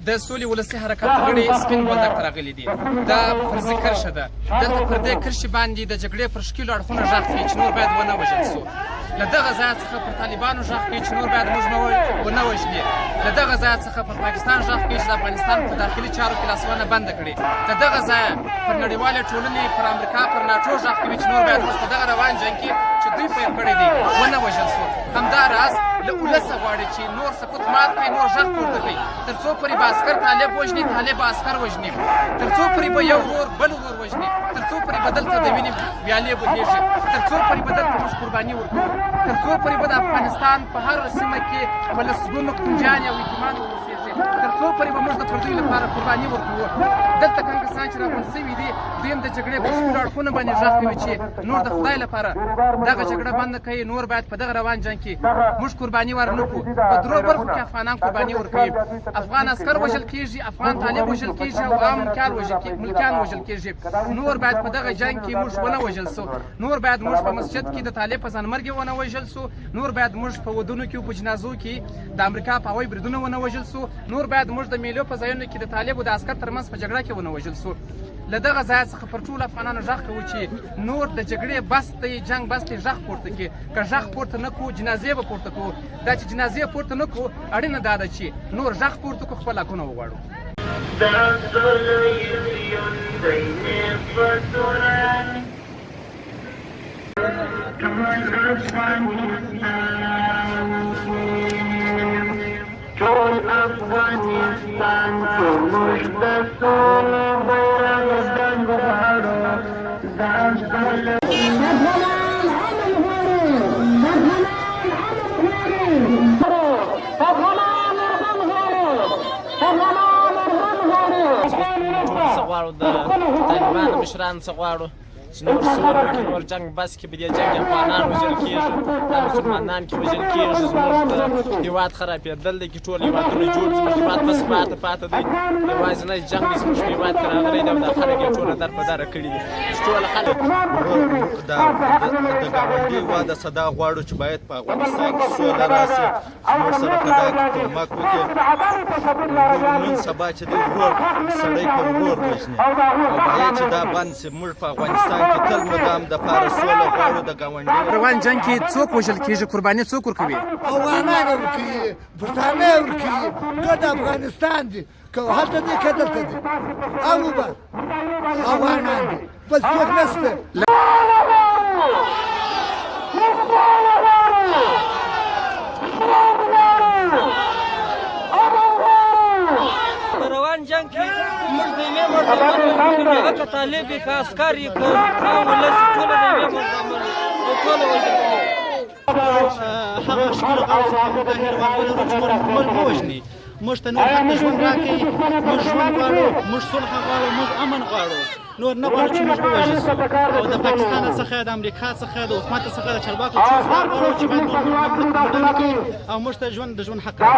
د سولې ولسي حرکت غړي سپین بولدک ته راغلي دي. دا فرضي کرښه ده. دلته پر دې کرښې باندې د جګړې پر ښکیلو اړخونو غږ کوي چې نور باید ونه وژل سو. له دغه ځای څخه پر طالبانو غږ کوي چې نور باید موږ ونه وژني. له دغه ځای څخه پر پاکستان غږ کوي چې د افغانستان په داخلي چارو کې لاسوهنه بنده کړي. له دغه ځایه پر نړیوالې ټولنې، پر امریکا، پر ناټو غږ کوي چې نور باید موږ په دغه روان جنګ کې چې دوی پیل کړی دی ونه وژل سو. همداراز له ولسه غواړي چې نور سقوط مات کړي، نور غږ پورته کړي، تر څو پورې به عسکر طالب وژني، طالب به عسکر وژني، تر څو پورې به یو ورور بل ورور وژني، تر څو پورې به دلته د وینې ویالې بهېږي، تر څو پورې به دلته موږ قرباني ورکوو، تر څو پورې به د افغانستان په هر سیمه کې په لسګونو کوچیان او یتیمان واوسېږي، تر څو پورې به موږ د پردیو لپاره قرباني ورکوو. دلته کوم کسان چې راغونډ شوي دي دوی هم د جګړې په ښکلو اړخونو باندې غږ کوي چې نور د خدای لپاره دغه جګړه بنده کوي، نور باید په دغه روان جنګ کې موږ قرباني ورنکړو. په درو برخو کې افغانان قرباني ورکوي. افغان عسکر وژل کېږي، افغان طالب وژل کېږي او عام ملکیان وژل کېږي. نور باید په دغه جنګ کې موږ ونه وژل سو. نور باید موږ په مسجد کې د طالب په ځانمرګي ونه وژل سو. نور باید موږ په ودونو کې او په جنازو کې د امریکا په هوایي بریدونو ونه وژل سو. نور باید موږ د میلو په ځایونو کې د طالب او د عسکر ترمنځ په جګړه کې ونه وژل سو. له دغه ځای څخه پر ټولو افغانانو غږ کوو چې نور د جګړې بس دی، جنګ بس دی، غږ پورته کړي. که غږ پورته نه کړو جنازې به پورته کړو. دا چې جنازې پورته نه کړو اړینه دا ده چې نور غږ پورته کړو، خپل حقونه وغواړو. ټول افغانستان کې موږ د سولې بیرغ دنګ غواړو. دا افغانان غواړو د طالبانو مشرانو څخه غواړو چې نور سوله وکړي، نور جنګ بس کړي. په دې جنګ کې افغانان وژل کېږي، دا مسلمانان کې وژل کېږي. زموږ د هېواد خرابېدل دی، کې ټول هېوادونه جوړ، زموږ هېواد بس پاته دی. یوازینی جنګ دی زموږ په هېواد کې راغلی دی او دا خلک یې ټوله در په دره کړي دي. ټول خلک د ګاونډي واده صدا غواړو چې باید په افغانستان کې سوله راسي، زموږ سره په دا کې کومک وکړي. نن سبا چې دی ورور سړی په ورور وژني او باید چې دا بند شي. موږ په افغانستان کې تل مدام د پاره سوله غواړو. د ګاونډي روان جنګ کې څوک وژل کېږي، قرباني څوک ورکوي؟ افغانان ورکوي، پښتانه ورکوي. که د افغانستان دي، که هلته دي، که دلته دي، هغه به افغانان دي، بس څوک نشته. روان جنګ کې موږ د یوې مرزامن هغه که طالب یې که عسکر یې که ولس ټوله د یوې مرزامن ټوله وژل کېږي. هغه ښکلو غاړو څخه موږ دا هېواد ولرو چې نور خپل ووژني. موږ ته نور حق د ژوند راکوي. موږ ژوند غواړو، موږ صلح غواړو، موږ امن غواړو. نور نه غواړو چې موږ ووژل سو. او د پاکستان څخه، د امریکا څخه، د حکومت څخه، د چارواکو څخه دا غواړو چې باید نور مړه کړي او موږ ته د ژوند حق راکړي.